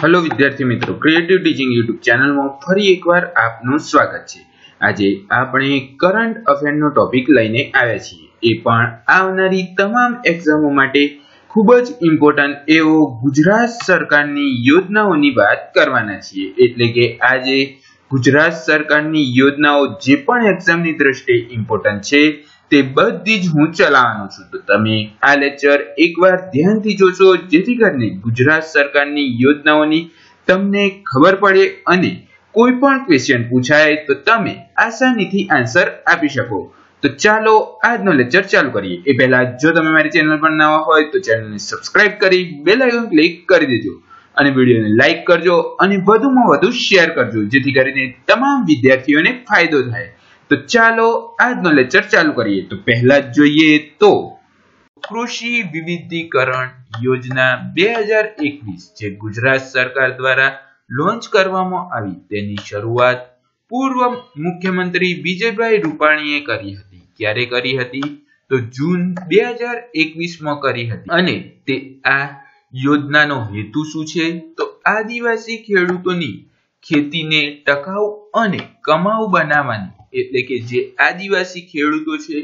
Hello विद्यार्थी मित्रों, creative teaching YouTube channel में फरी एकवार आपનું સ્વાગત છે। આજે આપણે કરંટ અફેરનો ટોપિક લઈને આવ્યા છીએ, એ પણ આવનારી તમામ એક્ઝામો માટે ખૂબ જ ઇમ્પોર્ટન્ટ એવો ગુજરાત સરકારની યોજનાઓની વાત કરવાના છીએ। એટલે કે આજે ગુજરાત સરકારની યોજનાઓ જે પણ એક્ઝામની દ્રષ્ટિએ ઇમ્પોર્ટન્ટ છે તે બધી જ હું ચલાવવાનો છું। તો તમે આ લેક્ચર એકવાર ધ્યાનથી જોશો જેથી કરીને ગુજરાત સરકારની યોજનાઓની તમને ખબર પડે અને કોઈ પણ ક્વેશ્ચન પૂછાય તો તમે આસાનીથી આન્સર આપી શકો। તો ચાલો આજનો લેક્ચર ચાલુ કરીએ। એ પહેલા જો તમે મારી ચેનલ પર નવા હોય તો ચેનલને સબસ્ક્રાઇબ કરી બેલ આઇકન ક્લિક કરી દેજો અને વિડિયોને લાઈક કરજો અને વધુમાં વધુ શેર કરજો જેથી કરીને તમામ વિદ્યાર્થીઓને ફાયદો થાય। તો ચાલો આજનો લેક્ચર ચાલુ કરીએ। તો પહેલા જોઈએ તો કૃષિ વિવિધીકરણ યોજના 2021 જે ગુજરાત સરકાર દ્વારા લોન્ચ કરવામાં આવી તેની શરૂઆત પૂર્વ મુખ્યમંત્રી વિજયભાઈ રૂપાણીએ કરી હતી। ક્યારે કરી હતી? તો જૂન 2021 માં કરી હતી। અને તે આ યોજનાનો હેતુ શું છે? તો આદિવાસી ખેડૂતોની ખેતીને ટકાઉ અને કમાઉ બનાવવાની, એટલે કે જે આદિવાસી ખેડૂતો છે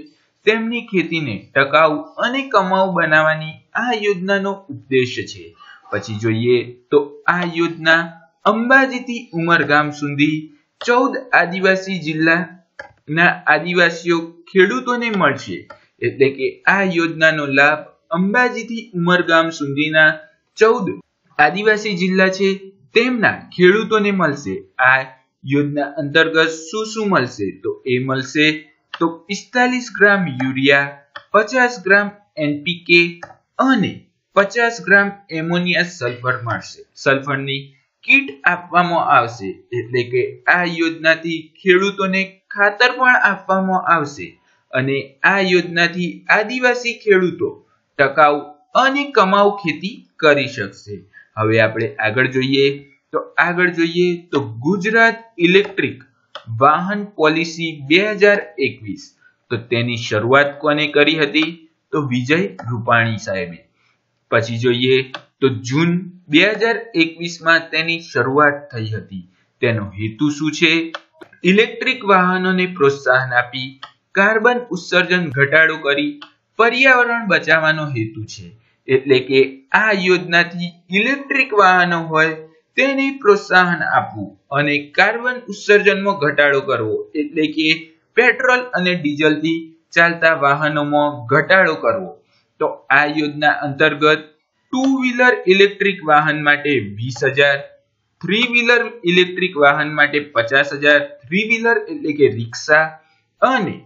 તેમની ખેતીને ટકાઉ અને કમાઉ બનાવવાની આ યોજનાનો ઉદ્દેશ્ય છે। પછી જોઈએ તો આ યોજના અંબાજીથી ઉમરગામ સુધી 14 આદિવાસી જિલ્લાના આદિવાસીઓ ખેડૂતોને મળશે। એટલે કે આ યોજનાનો લાભ અંબાજીથી ઉમરગામ સુધીના 14 આદિવાસી જિલ્લા છે તેમના ખેડૂતોને મળશે। આ યોજના અંતર્ગત શું મળશે? તો એ મળશે તો 45 ગ્રામ યુરિયા, 50 ગ્રામ એનપીકે અને 50 ગ્રામ એમોનિયા સલ્ફર મળશે। સલ્ફરની કીટ આપવામાં આવશે। એટલે કે આ યોજનાથી ખેડૂતોને ખાતર પણ આપવામાં આવશે અને આ યોજનાથી આદિવાસી ખેડૂતો ટકાઉ અને કમાઉ ખેતી કરી શકશે। હવે આપણે આગળ જોઈએ તો ગુજરાત ઇલેક્ટ્રિક વાહન પોલિસી 2021 તો તેની શરૂઆત કોને કરી હતી? તો વિજય રૂપાણી સાહેબે। પછી જોઈએ તો જૂન 2021 માં તેની શરૂઆત થઈ હતી। તેનો હેતુ શું છે? ઇલેક્ટ્રિક વાહનોને પ્રોત્સાહન આપી કાર્બન ઉત્સર્જન ઘટાડો કરી પર્યાવરણ બચાવવાનો હેતુ છે। એટલે કે આ યોજનાથી ઇલેક્ટ્રિક વાહનો હોય તેને પ્રોત્સાહન આપવું અને કાર્બન ઉત્સર્જનમાં ઘટાડો કરવો, એટલે કે પેટ્રોલ અને ડીઝલથી ચાલતા વાહનોમાં ઘટાડો કરવો। તો આ યોજના અંતર્ગત 2 વ્હીલર ઇલેક્ટ્રિક વાહન માટે 20,000, 3 વ્હીલર ઇલેક્ટ્રિક વાહન માટે 50,000, 3 વ્હીલર એટલે કે રિક્ષા અને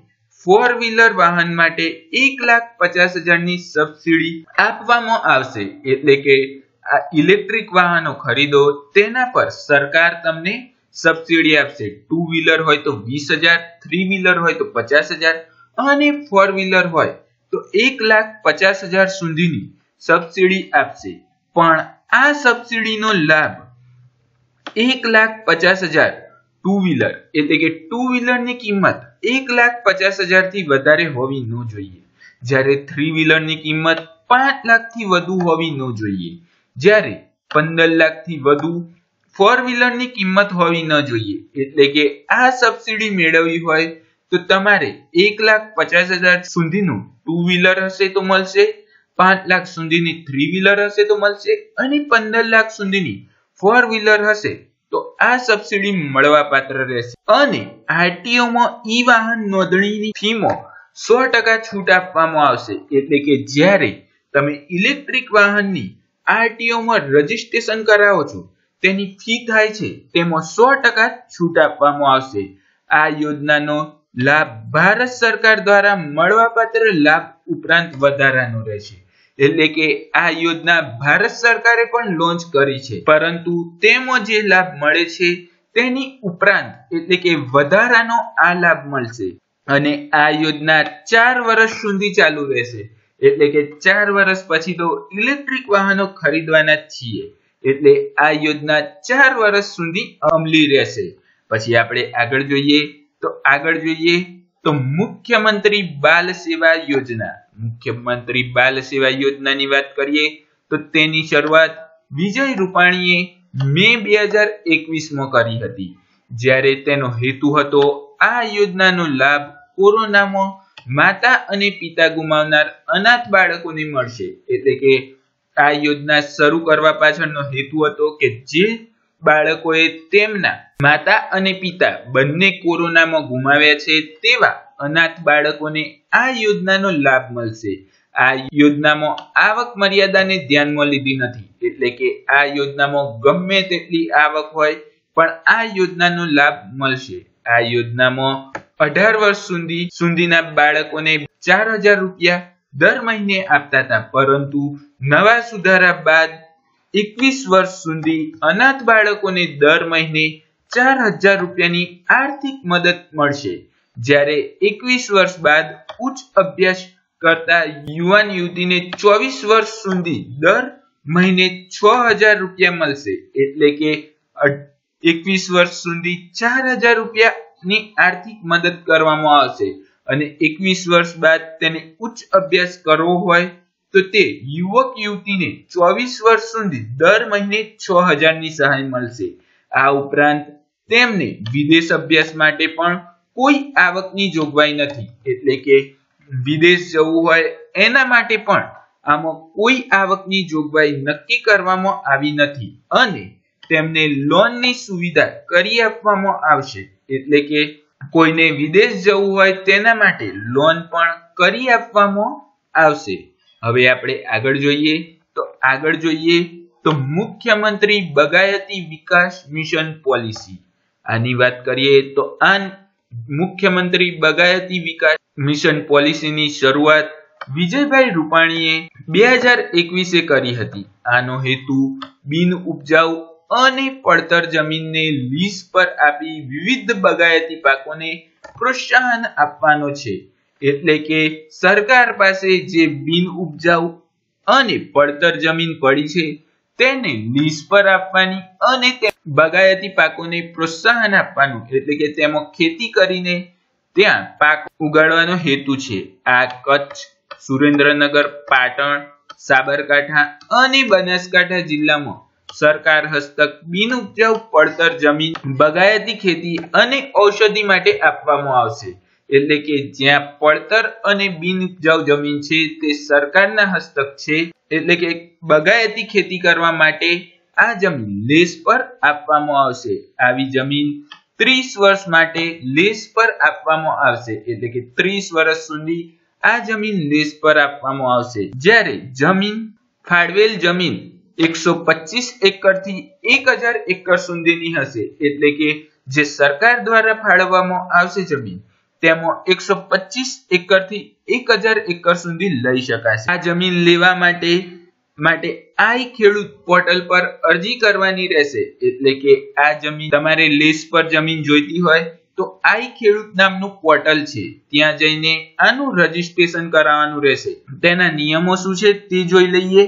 4 વ્હીલર વાહન માટે 1,50,000 ની સબસિડી આપવામાં આવશે। એટલે કે આ ઇલેક્ટ્રિક વાહનો ખરીદો તેના પર સરકાર તમને સબસિડી આપશે। 2 વ્હીલર હોય તો 20,000, 3 વ્હીલર હોય તો 50,000 અને 4 વ્હીલર હોય તો 1,50,000 સુધીની સબસિડી આપશે। પણ આ સબસિડીનો લાભ 1,50,000 2 વ્હીલર એટલે કે 2 વ્હીલરની કિંમત 1,50,000 થી વધારે હોવી ન જોઈએ, જ્યારે 3 વ્હીલરની કિંમત 5 લાખથી વધુ હોવી ન જોઈએ, જ્યારે 15 લાખથી વધુ 4 વ્હીલરની કિંમત હોવી ન જોઈએ। એટલે કે આ સબસિડી મેળવવી હોય તો તમારે 1,50,000 સુધીનું 2 વ્હીલર હશે તો મળશે, 5 લાખ સુધીની 3 વ્હીલર હશે તો મળશે અને 15 લાખ સુધીની 4 વ્હીલર હશે તો આ સબસિડી મળવા પાત્ર રહેશે। અને આરટીઓ માં ઈ વાહન નોંધણીની ફીમાં 100% છૂટ આપવામાં આવશે। એટલે કે જ્યારે તમે ઇલેક્ટ્રિક વાહનની આરટીઓ માં રજીસ્ટ્રેશન કરાવો છો તેની ફી થાય છે તેમાં 100% છૂટ આપવામાં આવશે। આ યોજનાનો લાભ ભારત સરકાર દ્વારા મળવાપાત્ર લાભ ઉપરાંત વધારાનો રહેશે। એટલે કે આ યોજના ભારત સરકારે પણ લોન્ચ કરી છે, પરંતુ તેમાં જે લાભ મળે છે તેની ઉપરાંત એટલે કે વધારાનો આ લાભ મળશે। અને આ યોજના 4 વર્ષ સુધી ચાલુ રહેશે। એટલે કે 4 વર્ષ પછી તો ઇલેક્ટ્રિક વાહનો ખરીદવાના છીએ, એટલે આ યોજના 4 વર્ષ સુધી અમલી રહેશે। પછી આપણે આગળ જોઈએ તો મુખ્યમંત્રી બાલ સેવા યોજનાની વાત કરીએ તો તેની શરૂઆત વિજય રૂપાણીએ મે 2021માં કરી હતી, જ્યારે તેનો હેતુ હતો આ યોજનાનો લાભ કોરોનામાં માતા અને પિતા ગુમાવનાર અનાથ બાળકોને મળશે। એટલે કે આ યોજના શરૂ કરવા પાછળનો હેતુ હતો કે જે બાળકોએ તેમના માતા અને પિતા બંને કોરોનામાં ગુમાવ્યા છે તેવા અનાથ બાળકોને આ યોજનાનો લાભ મળશે। આ યોજનામાં આવક મર્યાદાને ધ્યાનમાં લીધી નથી, એટલે કે આ યોજનામાં ગમે તેટલી આવક હોય પણ આ યોજનાનો લાભ મળશે। આ યોજનામાં 18 વર્ષ સુધીના બાળકોને 4000 રૂપિયા દર મહિને આપતા હતા, પરંતુ નવા સુધારા બાદ 21 વર્ષ સુધી અનાથ બાળકોને દર મહિને 4000 રૂપિયાની આર્થિક મદદ મળશે, જ્યારે 21 વર્ષ બાદ ઉચ્ચ અભ્યાસ કરતા યુવાન યુવતીને 24 વર્ષ સુધી દર મહિને 6000 રૂપિયા મળશે। એટલે કે 21 વર્ષ સુધી 4000 રૂપિયાની આર્થિક મદદ કરવામાં આવશે અને 21 વર્ષ બાદ તેને ઉચ્ચ અભ્યાસ કરવો હોય તો તે યુવક યુવતીને 24 વર્ષ સુધી દર મહિને 6000 ની સહાય મળશે। આ ઉપરાંત તેમને વિદેશ અભ્યાસ માટે પણ કોઈ આવકની જોગવાઈ નથી, એટલે કે વિદેશ જવું હોય એના માટે પણ આમાં કોઈ આવકની જોગવાઈ નક્કી કરવામાં આવી નથી અને તેમને લોનની સુવિધા કરી આપવામાં આવશે। એટલે કે કોઈને વિદેશ જવું હોય તેના માટે લોન પણ કરી આપવામાં આવશે। હવે આપણે આગળ જોઈએ તો મુખ્યમંત્રી બાગાયતી વિકાસ મિશન પોલિસી। આની વાત કરીએ તો આ મુખ્યમંત્રી બાગાયતી વિકાસ મિશન પોલિસીની શરૂઆત વિજયભાઈ રૂપાણીએ 2021 કરી હતી। આનો હેતુ બિન ઉપજાઉ અને પડતર જમીનને લીઝ પર આપી વિવિધ બાગાયતી પાકોને પ્રોત્સાહન આપવાનો છે। એટલે કે સરકાર પાસે જે બિન ઉપજાઉ અને પડતર જમીન પડી છે તેને લીઝ પર આપવાની અને બાગાયતી પાકોને પ્રોત્સાહન આપવાનું, એટલે કે તેમાં ખેતી કરીને ત્યાં પાક ઉગાડવાનો હેતુ છે। આ કચ્છ, સુરેન્દ્રનગર, પાટણ, સાબરકાંઠા અને બનાસકાંઠા જિલ્લામાં સરકાર હસ્તક બિન ઉપજાઉ પડતર જમીન બાગાયતી ખેતી અને ઔષધિ માટે આપવામાં આવશે। એટલે કે જ્યાં પડતર અને બિન ઉપજાઉ જમીન છે તે સરકારના હસ્તક છે, એટલે કે બાગાયતી ખેતી કરવા માટે આ જમીન લીઝ પર આપવામાં આવશે। આવી જમીન 30 વર્ષ માટે લીઝ પર આપવામાં આવશે, એટલે કે 30 વર્ષ સુધી આ જમીન લીઝ પર આપવામાં આવશે। જ્યારે ફાળવેલ જમીન 125 એકર થી 1000 એકર સુધીની હશે, એટલે કે જે સરકાર દ્વારા ફાળવવામાં આવશે જમીન તેમાં 125 એકર થી 1000 એકર સુધી લઈ શકાશે। આ જમીન લેવા માટે આઈ ખેડૂત પોર્ટલ પર અરજી કરવાની રહેશે, એટલે કે આ જમીન તમારે લીઝ પર જમીન જોઈતી હોય તો આઈ ખેડૂત નામનું પોર્ટલ છે, ત્યાં જઈને આનું રજીસ્ટ્રેશન કરાવવાનું રહેશે। તેના નિયમો શું છે તે જોઈ લઈએ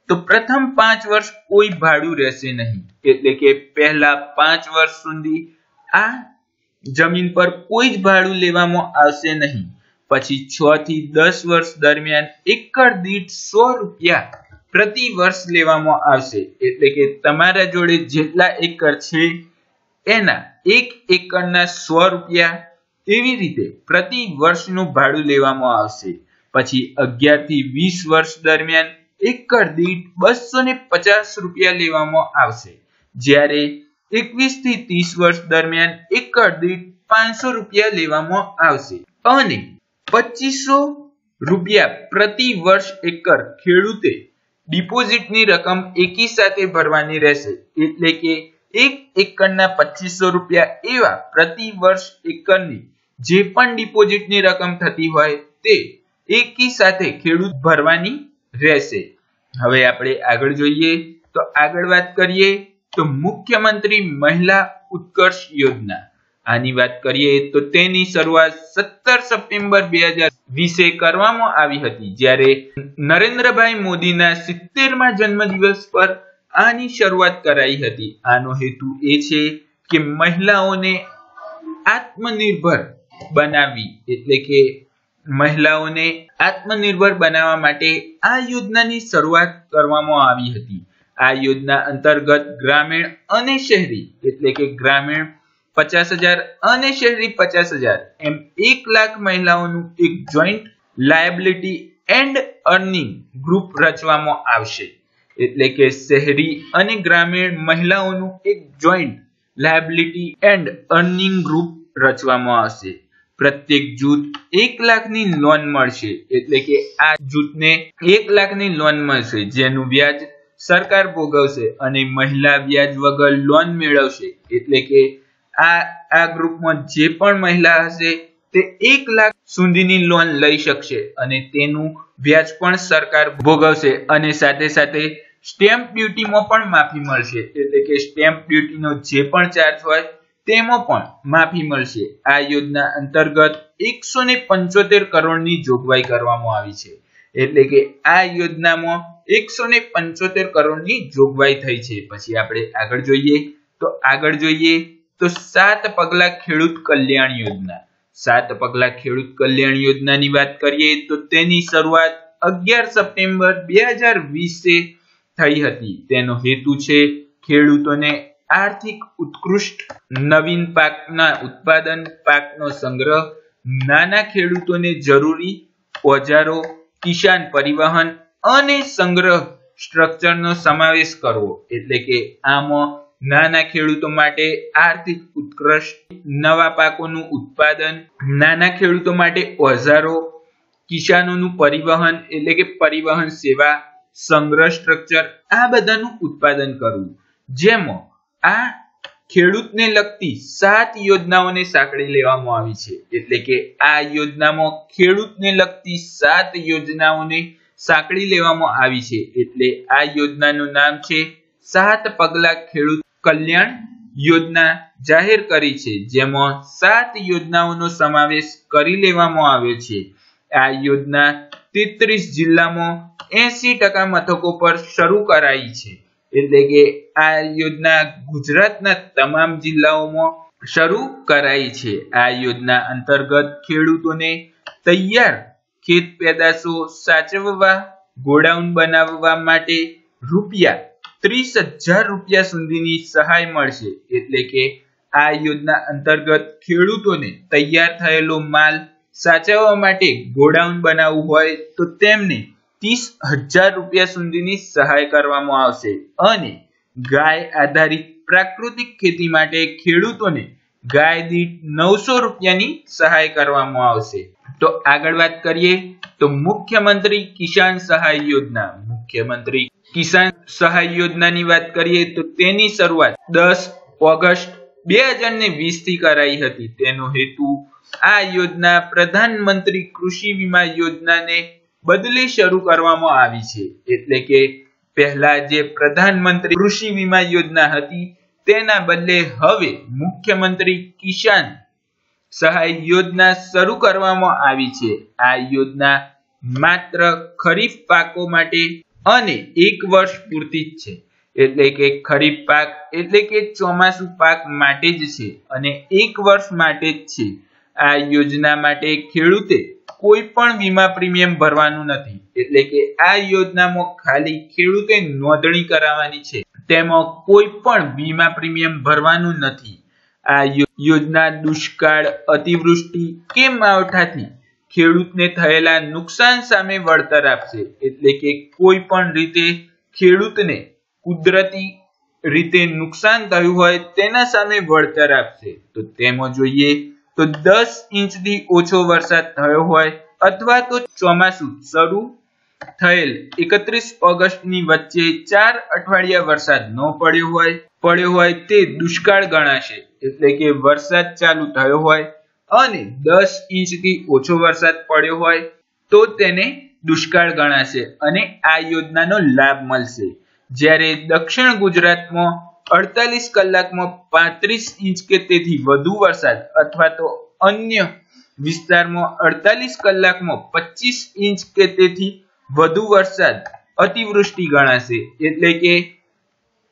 તો પ્રથમ 5 વર્ષ કોઈ ભાડું રહેશે નહીં, એટલે કે પહેલા 5 વર્ષ સુધી આ જમીન પર કોઈ જ ભાડું લેવામાં આવશે નહીં। પછી 6 થી 10 વર્ષ દરમિયાન એકર દીઠ 100 રૂપિયા પ્રતિ વર્ષ લેવામાં આવશે, એટલે કે તમારા જોડે જેટલા એકર છે એના 1 એકરના 100 રૂપિયા એવી રીતે પ્રતિ વર્ષનું ભાડું લેવામાં આવશે। પછી 11 થી 20 વર્ષ દરમિયાન એકર દીઠ 250 રૂપિયા લેવામાં આવશે, જ્યારે 21 થી 30 વર્ષ દરમિયાન એકર દીઠ 500 રૂપિયા લેવામાં આવશે અને 2500 રૂપિયા પ્રતિ વર્ષ એકર ખેડૂતે ડિપોઝિટની રકમ એકી સાથે ભરવાની રહેશે, એટલે કે 1 એકરના 2500 રૂપિયા એવા પ્રતિ વર્ષ એકરની જે પણ ડિપોઝિટની રકમ થતી હોય તે એકી સાથે ખેડૂત ભરવાની રહેશે। હવે આપણે આગળ જોઈએ તો આગળ વાત કરીએ તો મુખ્યમંત્રી મહિલા ઉત્કર્ષ યોજના। આની વાત કરીએ તો તેની શરૂઆત 17 સપ્ટેમ્બર 2020 કરવામાં આવી હતી, જ્યારે નરેન્દ્રભાઈ મોદીના 70મા જન્મદિવસ પર આની શરૂઆત કરાઈ હતી। આનો હેતુ એ છે કે મહિલાઓને આત્મનિર્ભર બનાવવી, એટલે કે મહિલાઓને આત્મનિર્ભર બનાવવા માટે આ યોજનાની શરૂઆત કરવામાં આવી હતી। આ યોજના અંતર્ગત ગ્રામીણ અને શહેરી એટલે કે ગ્રામીણ 50,000 અને શહેરી 50,000 એમ 1 લાખ મહિલાઓનું એક joint liability and earning group રચવામાં આવશે. એટલે કે શહેરી અને ગ્રામીણ મહિલાઓનું એક joint liability and earning group રચવામાં આવશે. પ્રત્યેક જૂથ 1 લાખની લોન મળશે. એટલે કે આ જૂથને 1 લાખની લોન મળશે જેનું વ્યાજ સરકાર ભોગવશે અને મહિલા વ્યાજ વગર લોન મેળવશે. એટલે કે આ ગ્રુપમાં જે પણ મહિલા હશે તે 1 લાખ સુધીની લોન લઈ શકશે અને તેનું વ્યાજ પણ સરકાર ભોગવશે અને સાથે સાથે સ્ટેમ્પ ડ્યુટીમાં પણ માફી મળશે. એટલે કે સ્ટેમ્પ ડ્યુટીનો જે પણ ચાર્જ હોય તેમાં પણ માફી મળશે. આ યોજના અંતર્ગત 175 કરોડની જોગવાઈ કરવામાં આવી છે. એટલે કે આ યોજનામાં 175 કરોડની જોગવાઈ થઈ છે. પછી આપણે આગળ જોઈએ તો 7 પગલા ખેડૂત કલ્યાણ યોજના. 7 પગલા ખેડૂત કલ્યાણ યોજનાની વાત કરીએ તો તેની શરૂઆત 11 સપ્ટેમ્બર 2020 થઈ હતી. તેનો હેતુ છે ખેડૂતોને આર્થિક ઉત્કૃષ્ટ, નવીન પાકના ઉત્પાદન, પાકનો સંગ્રહ, નાના ખેડૂતોને જરૂરી ઓજારો, કિસાન પરિવહન અને સંગ્રહ સ્ટ્રક્ચરનો સમાવેશ કરવો. એટલે કે આમાં નાના ખેડૂતો માટે આર્થિક ઉત્કૃષ્ટ, નવા પાકોનું ઉત્પાદન, નાના ખેડૂતો માટે ઓજારો, કિસાનોનું પરિવહન એટલે કે પરિવહન સેવા, સંગ્રહ સ્ટ્રક્ચર આ બધાનું ઉત્પાદન કરવું. જેમાં આ ખેડૂતને લગતી 7 યોજનાઓને સાંકળી લેવામાં આવી છે. એટલે કે આ યોજનામાં ખેડૂતને લગતી 7 યોજનાઓને સાંકળી લેવામાં આવી છે. એટલે આ યોજનાનું નામ છે 7 પગલા ખેડૂત કલ્યાણ યોજના જાહેર કરી છે. જેમાં 7 યોજનાઓનો સમાવેશ કરી લેવામાં આવ્યો છે. આ યોજના 33 જિલ્લામાં 80% મથકો પર શરૂ કરાઈ છે. એટલે કે આ યોજના ગુજરાતના તમામ જિલ્લાઓમાં શરૂ કરાઈ છે. આ યોજના અંતર્ગત ખેડૂતોને તૈયાર ખેત પેદાશો સાચવવા, ગોડાઉન બનાવવા માટે ₹30,000 સુધીની સહાય મળશે. એટલે કે આ યોજના અંતર્ગત ખેડૂતોને તૈયાર થયેલો માલ સાચવવા માટે ગોડાઉન બનાવવું હોય તો તેમને ₹30,000 સુધીની સહાય કરવામાં આવશે અને ગાય આધારિત પ્રાકૃતિક ખેતી માટે ખેડૂતોને ગાય દીઠ ₹900ની સહાય કરવામાં આવશે. તો આગળ વાત કરીએ તો મુખ્યમંત્રી કિસાન સહાય યોજના. મુખ્યમંત્રી કિસાન સહાય યોજનાની વાત કરીએ તો તેની શરૂઆત 10 ઓગસ્ટ 2020 થી કરાઈ હતી. તેનો હેતુ આ યોજના પ્રધાનમંત્રી કૃષિ વીમા યોજનાને બદલે શરૂ કરવામાં આવી છે. એટલે કે પહેલા જે પ્રધાનમંત્રી કૃષિ વીમા યોજના હતી તેના બદલે હવે મુખ્યમંત્રી કિસાન સહાય યોજના શરૂ કરવામાં આવી છે. આ યોજના માત્ર ખરીફ પાકો માટે અને 1 વર્ષ પૂરતી જ છે. એટલે કે ખરીફ પાક એટલે કે ચોમાસુ પાક માટે જ છે અને 1 વર્ષ માટે જ છે. આ યોજના માટે ખેડૂતે કોઈ પણ વીમા પ્રીમિયમ ભરવાનું નથી. એટલે કે આ યોજનામાં ખાલી ખેડૂતે નોંધણી કરાવવાની છે. તેમાં કોઈ પણ વીમા પ્રીમિયમ ભરવાનું નથી. આ યોજના દુષ્કાળ, અતિવૃષ્ટિ કે માવઠાથી ખેડૂતને થયેલા નુકસાન સામે વળતર આપશે. એટલે કે કોઈ પણ રીતે ખેડૂતને કુદરતી રીતે નુકસાન થયું હોય તેના સામે વળતર આપશે. તો તેમાં જોઈએ તો 10 ઇંચથી ઓછો વરસાદ થયો હોય અથવા તો ચોમાસું શરૂ થયેલ 31 ઓગસ્ટની વચ્ચે 4 અઠવાડિયા વરસાદ ન પડ્યો હોય તે દુષ્કાળ ગણાશે. એટલે કે વરસાદ ચાલુ થયો હોય અને 10 ઇંચથી ઓછો વરસાદ પડ્યો હોય તો તેને દુષ્કાળ ગણાશે અને આ યોજનાનો લાભ મળશે. જ્યારે દક્ષિણ ગુજરાતમાં 48 કલાકમાં 35 ઇંચ કે તેથી વધુ વરસાદ અથવા તો અન્ય વિસ્તારમાં 48 કલાકમાં 25 ઇંચ કે તેથી વધુ વરસાદ અતિવૃષ્ટિ ગણાશે. એટલે કે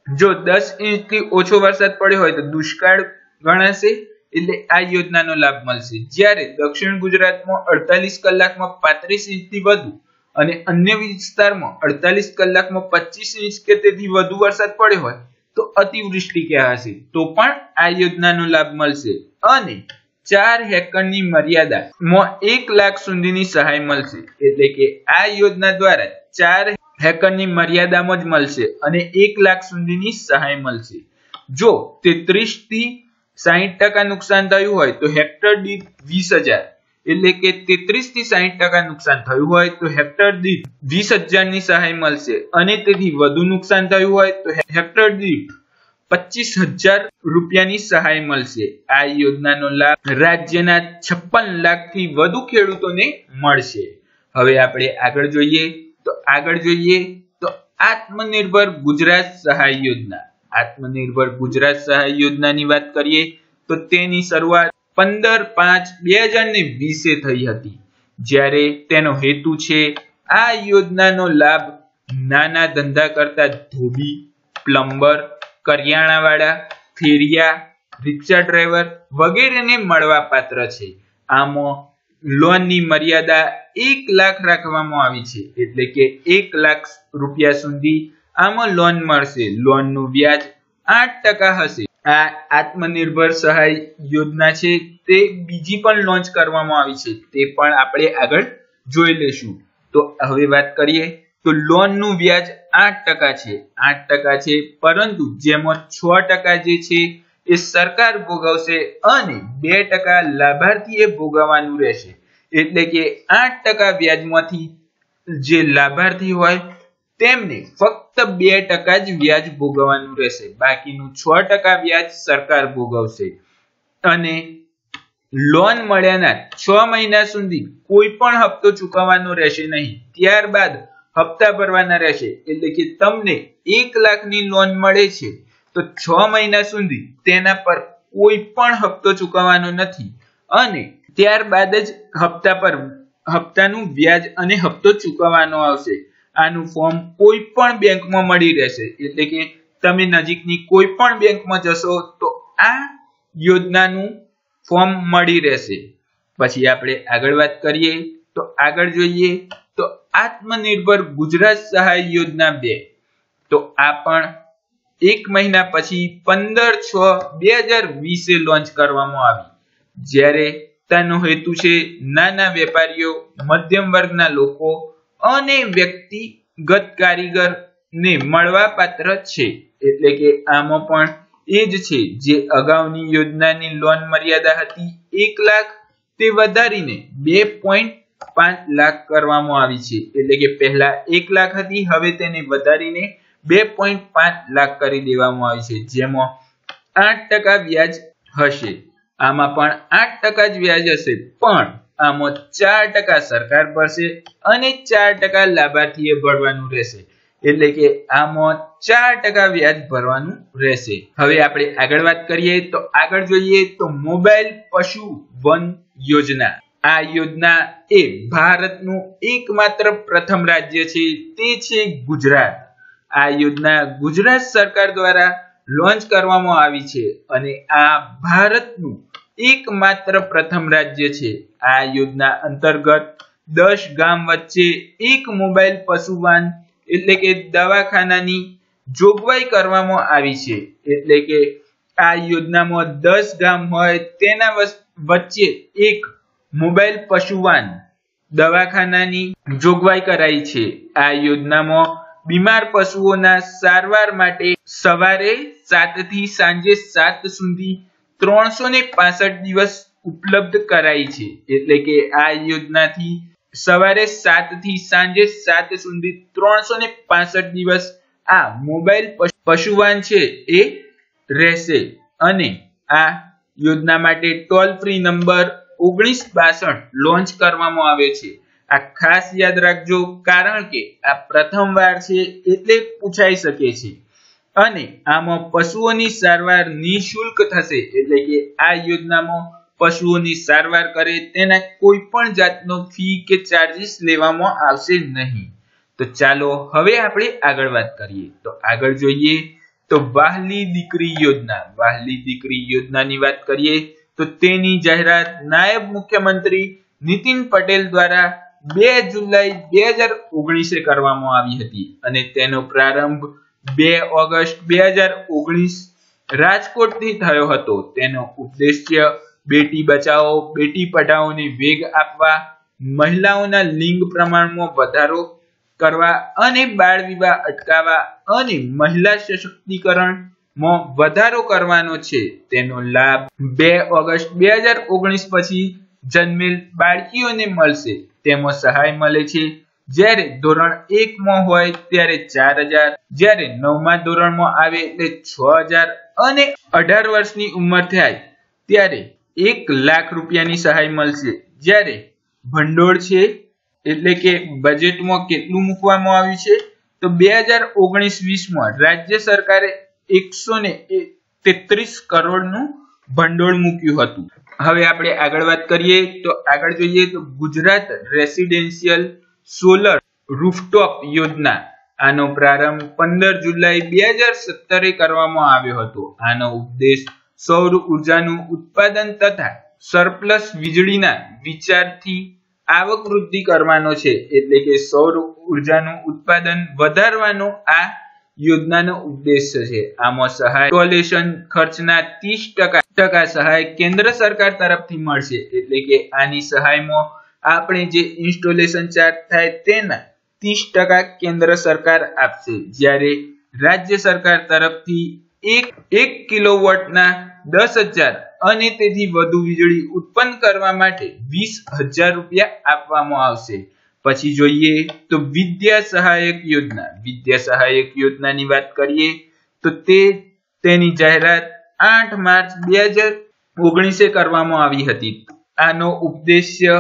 જો 10 ઇંચથી ઓછો વરસાદ પડ્યો હોય તો દુષ્કાળ ગણાશે. એટલે આ યોજનાનો લાભ મળશે. જ્યારે દક્ષિણ ગુજરાતમાં 48 કલાકમાં 35 ઇંચથી વધુ અને અન્ય વિસ્તારમાં 48 કલાકમાં 25 ઇંચ કે તેથી વધુ વરસાદ પડ્યો હોય તો અતિવૃષ્ટિ કહેવાશે, તો પણ આ યોજનાનો લાભ મળશે. અને 4 હેક્ટરની મર્યાદામાં 1 લાખ સુધીની સહાય મળશે. એટલે કે આ યોજના દ્વારા 4 હેક્ટરની મર્યાદામાં જ મળશે અને 1 લાખ સુધીની સહાય મળશે. જો 33 થી 60% નુકસાન થયું હોય તો હેક્ટર દીઠ 20,000, એટલે કે 33 થી 60% નુકસાન થયું હોય તો હેક્ટર દીઠ 20,000 ની સહાય મળશે અને તેથી વધુ નુકસાન થયું હોય તો હેક્ટર દીઠ 25,000 રૂપિયાની સહાય મળશે. આ યોજનાનો લાભ રાજ્યના 56 લાખથી વધુ ખેડૂતોને મળશે. હવે આપણે આગળ જોઈએ તો આત્મનિર્ભર ગુજરાત સહાય યોજના. આત્મનિર્ભર ગુજરાત સહાય યોજનાની વાત કરીએ તો તેની શરૂઆત 15/5/2020 થઈ હતી, જ્યારે તેનો હેતુ છે આ યોજનાનો લાભ નાના ધંધા કરતા ધોબી, પ્લમ્બર, કરિયાણાવાળા, ફેરિયા, રિક્ષા ડ્રાઈવર વગેરેને મળવા પાત્ર છે. આમાં લોનની મર્યાદા 1 લાખ રાખવામાં આવી છે, એટલે કે 1 લાખ રૂપિયા સુધી આમાં લોન મળશે. લોનનું વ્યાજ 8% હશે. આ આત્મનિર્ભર સહાય યોજના છે તે બીજી પણ લોન્ચ કરવામાં આવી છે, તે પણ આપણે આગળ જોઈ લેશું. તો હવે વાત કરીએ તો લોનનું વ્યાજ 8% છે, પરંતુ જેમાં 6% જે છે એ સરકાર ભોગવશે અને 2% લાભાર્થીએ ભોગવવાનું રહેશે. એટલે કે 8% વ્યાજમાંથી જે લાભાર્થી હોય તેમને ફક્ત 2% જ વ્યાજ ભોગવવાનું રહેશે, બાકીનું 6% વ્યાજ સરકાર ભોગવશે. અને લોન મળ્યાના 6 મહિના સુધી કોઈ પણ હપ્તો ચૂકવવાનો રહેશે નહીં. ત્યારબાદ હપ્તા ભરવાના રહેશે. એટલે કે તમને 1 લાખની લોન મળે છે તો 6 મહિના સુધી તેના પર કોઈ પણ હપ્તો ચૂકવવાનો નથી અને ત્યારબાદ જ હપ્તાનું વ્યાજ અને હપ્તો ચૂકવવાનો આવશે. આનું ફોર્મ કોઈ પણ બેંકમાં મળી રહેશે. એટલે કે તમે નજીકની કોઈ પણ બેંકમાં જશો તો આ યોજનાનું ફોર્મ મળી રહેશે. પછી આપણે આગળ વાત કરીએ તો આગળ જોઈએ તો આત્મનિર્ભર ગુજરાત સહાય યોજના 2. તો આ પણ 1 મહિના પછી 15/6/2020 લોન્ચ કરવામાં આવી, જ્યારે તેનો હેતુ છે નાના વેપારીઓ, મધ્યમ વર્ગના લોકો અને વ્યક્તિગત કારીગરને મળવા પાત્ર છે. એટલે કે આમાં પણ એ જ છે જે અગાઉની યોજનાની લોન મર્યાદા હતી 1 લાખ તે વધારીને 2.5 લાખ કરવામાં આવી છે. એટલે કે પહેલા 1 લાખ હતી, હવે તેને વધારીને 2.5 લાખ કરી દેવામાં આવી છે, જેમાં 8% વ્યાજ હશે. આમાં પણ 8% જ વ્યાજ હશે, પણ આમાં 4% સરકાર ભરશે અને 4% લાભાર્થીએ ભરવાનું રહેશે. એટલે કે આમાં 4% વ્યાજ ભરવાનું રહેશે. હવે આપણે આગળ વાત કરીએ તો આગળ જોઈએ તો મોબાઈલ પશુ વન યોજના. આ યોજના એ ભારતનું એકમાત્ર પ્રથમ રાજ્ય છે, તે છે ગુજરાત. આ યોજના ગુજરાત સરકાર દ્વારા લોન્ચ કરવામાં આવી છે અને આ ભારતનું એકમાત્ર પ્રથમ રાજ્ય છે. આ યોજના અંતર્ગત 10 ગામ વચ્ચે એક મોબાઈલ પશુ વાન એટલે કે દવાખાનાની જોગવાઈ કરવામાં આવી છે. એટલે કે આ યોજનામાં 10 ગામ હોય તેના વચ્ચે એક મોબાઈલ પશુ વાન દવાખાનાની જોગવાઈ કરાઈ છે. આ યોજનામાં બીમાર પશુઓના સારવાર માટે સવારે 7 થી સાંજે 7 સુધી 365 દિવસ ઉપલબ્ધ કરાઈ છે. એટલે કે આ યોજનાથી સવારે 7 થી સાંજે 7 સુધી 365 દિવસ આ મોબાઈલ પશુવાન છે એ રહેશે. અને આ યોજના માટે ટોલ ફ્રી નંબર 1962 લોન્ચ કરવામાં આવ્યો છે. આ ખાસ યાદ રાખજો, કારણ કે આ પ્રથમવાર છે એટલે પૂછાઈ શકે છે. અને આમાં પશુઓની સારવાર નિઃશુલ્ક થશે. એટલે કે આ યોજનામાં પશુઓની સારવાર કરે તેના કોઈ પણ જાતનો ફી કે ચાર્જીસ લેવામાં આવશે નહીં. તો ચાલો હવે આપણે આગળ વાત કરીએ. તો આગળ જોઈએ તો વહાલી દીકરી યોજના. વહાલી દીકરી યોજનાની વાત કરીએ તો તેની જાહેરાત નાયબ મુખ્યમંત્રી નીતિન પટેલ દ્વારા 2 જુલાઈ 2019 કરવામાં આવી હતી અને તેનો પ્રારંભ 2 ઓગસ્ટ 2019 રાજકોટથી થયો હતો. તેનો ઉદ્દેશ્ય બેટી બચાવો બેટી પઢાઓને વેગ આપવા, મહિલાઓના લિંગ પ્રમાણમાં વધારો કરવા અને બાળ વિવાહ અટકાવવા અને મહિલા સશક્તિકરણમાં વધારો કરવાનો છે. તેનો લાભ 2 ઓગસ્ટ 2019 પછી જન્મેલ બાળકીઓને મળશે. તેમાં સહાય મળે છે જ્યારે ધોરણ 1 માં હોય ત્યારે 4000, જ્યારે 9મા ધોરણમાં આવે એટલે 6000 અને 18 વર્ષની ઉંમર થાય ત્યારે 1 લાખ રૂપિયાની સહાય મળશે. જ્યારે ભંડોળ છે એટલે કે બજેટમાં કેટલું મૂકવામાં આવ્યું છે તો 2019-20માં રાજ્ય સરકારે 133 કરોડનું ભંડોળ મૂક્યું હતું. હવે આપણે આગળ વાત કરીએ તો આગળ જોઈએ તો ગુજરાત રેસિડેન્શિયલ સોલર રૂફટોપ યોજના. આનો પ્રારંભ 15 જુલાઈ 2017 કરવામાં આવ્યો હતો. આનો ઉદ્દેશ સૌર ઉર્જાનું ઉત્પાદન તથા સરપ્લસ વીજળીના વિચારથી આવક વૃદ્ધિ કરવાનો છે. એટલે કે સૌર ઉર્જાનું ઉત્પાદન વધારવાનો આ યોજનાનો ઉદ્દેશ્ય છે. આમાં સહાય ઇન્સ્ટોલેશન ખર્ચના 30% સહાય કેન્દ્ર સરકાર તરફથી મળશે. એટલે કે આની સહાયમાં આપણે જે ઇન્સ્ટોલેશન ચાર્જ થાય તેના 30% કેન્દ્ર સરકાર આપશે, જ્યારે રાજ્ય સરકાર તરફથી 1 કિલોવોટના 10,000 અને તેથી વધુ વીજળી ઉત્પન્ન કરવા માટે 20,000 રૂપિયા આપવામાં આવશે. પછી જોઈએ તો વિદ્યા સહાયક યોજના. વિદ્યા સહાયક યોજનાની વાત કરીએ તો તેની જાહેરાત 8 માર્ચ 2019 કરવામાં આવી હતી. આનો ઉદ્દેશ્ય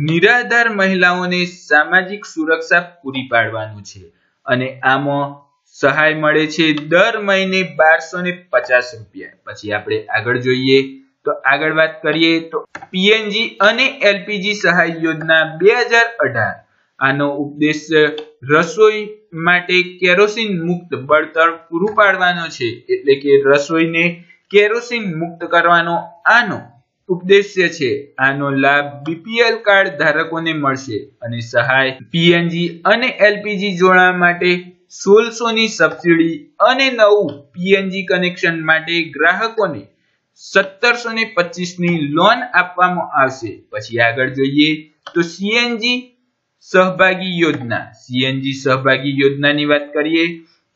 નિરાધાર મહિલાઓને સામાજિક સુરક્ષા પૂરી પાડવાનું છે અને આમાં સહાય મળે છે દર મહિને 1250 રૂપિયા. પછી આપણે આગળ જોઈએ તો આગળ વાત કરીએ તો પીએનજી અને એલપીજી સહાય યોજના 2018. આનો ઉદ્દેશ્ય રસોઈ માટે કેરોસીન મુક્ત બળતણ પૂરું પાડવાનો છે. એટલે કે રસોઈને કેરોસીન મુક્ત કરવાનો આનો ઉદ્દેશ્ય છે. આનો લાભ બીપીએલ કાર્ડ ધારકોને મળશે અને સહાય પીએનજી અને એલપીજી જોડાણ માટે 1600 ની સબસિડી અને નવું પીએનજી કનેક્શન માટે ગ્રાહકોને 1725 ની લોન આપવામાં આવશે. પછી આગળ જોઈએ તો સીએનજી સહભાગી યોજના. સીએનજી સહભાગી યોજનાની વાત કરીએ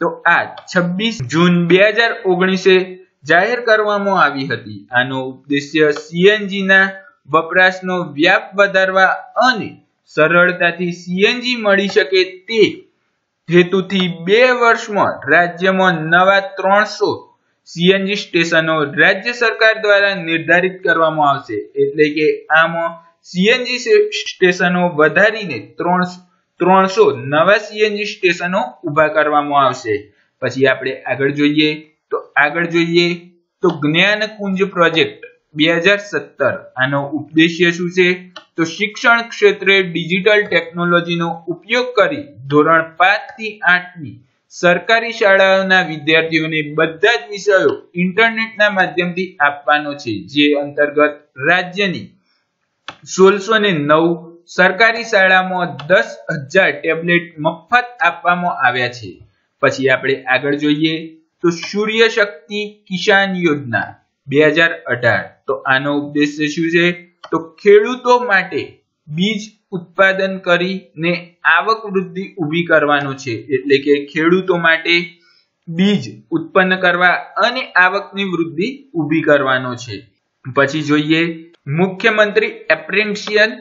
તો આ 26 જૂન 2019 જાહેર કરવામાં આવી હતી. આનો ઉદ્દેશ્ય સીએનજીના વપરાશનો વ્યાપ વધારવા અને સરળતાથી સીએનજી મળી શકે તે હેતુથી 2 વર્ષમાં રાજ્યમાં નવા 300 સીએનજી સ્ટેશનો રાજ્ય સરકાર દ્વારા નિર્ધારિત કરવામાં આવશે. એટલે કે આમાં સીએનજી સ્ટેશનો વધારીને 300 નવા સીએનજી સ્ટેશનો ઊભા કરવામાં આવશે. પછી આપણે આગળ જોઈએ તો જ્ઞાનકુંજ પ્રોજેક્ટ 2017. આનો ઉદ્દેશ્ય શું છે તો શિક્ષણ ક્ષેત્રે ડિજિટલ ટેકનોલોજીનો ઉપયોગ કરી ધોરણ 5 થી 8 ની સરકારી શાળાઓના વિદ્યાર્થીઓને બધા જ વિષયો ઇન્ટરનેટના માધ્યમથી આપવાનો છે. જે અંતર્ગત રાજ્યની 1609 સરકારી શાળામાં 10,000 ટેબ્લેટ મફત આપવામાં આવ્યા છે. પછી આપણે આગળ જોઈએ તો સૂર્ય શક્તિ કિસાન યોજના 2018. તો આનો ઉદ્દેશ્ય શું છે તો ખેડૂતો માટે બીજ ઉત્પાદન કરીને આવક વૃદ્ધિ ઊભી કરવાનો છે. એટલે કે ખેડૂતો માટે બીજ ઉત્પન્ન કરવા અને આવકની વૃદ્ધિ ઊભી કરવાનો છે. પછી જોઈએ મુખ્યમંત્રી એપ્રેન્ટિસશિપ